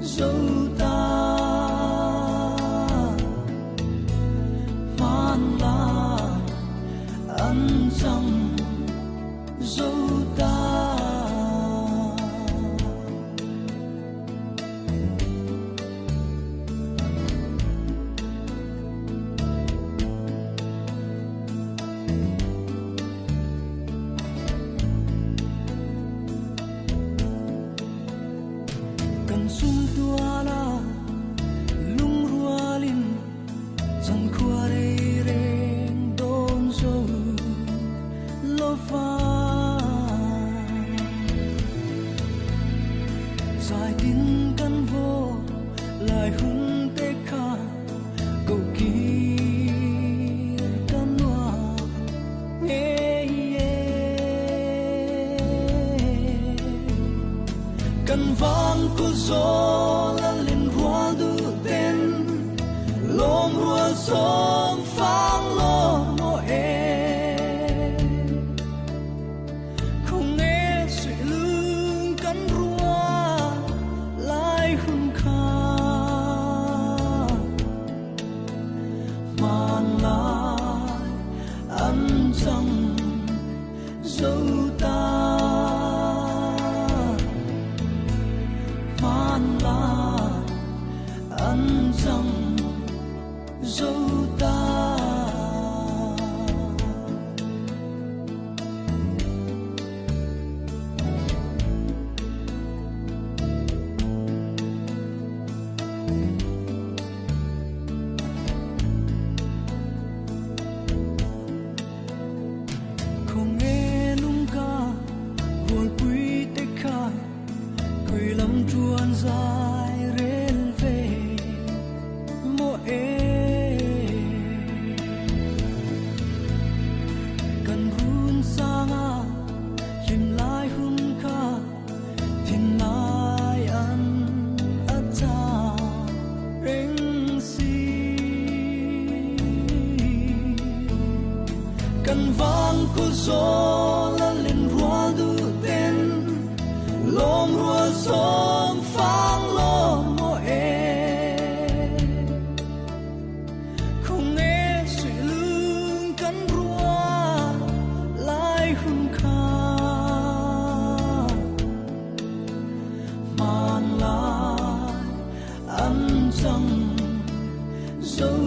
dấu ta man la ân trong dấu ta cần sung tua la lung rualin chẳng qua đây reng don zo lo fa dài tin căn vô lại hung tê kha cầu kỳ căn hoa cần vang cu gió la lên hoa du tên lom rua sông phang lo mo e không nghe suy lưng cắn rua lại hung kha man lại ăn trong dấu ta man lại ăn trong dấu ta không nghe lung ca hồi quý tê kha cười lắm chuan dài rên về mô ê cần run sang à chìm lại hung kha thiên lại ăn ắt cha reng si cần vang cu gió la lên rua du tên lom rua sông phang lo mo e không nghe suy lưng cắn rua lại hung kha man lại ăn trong dấu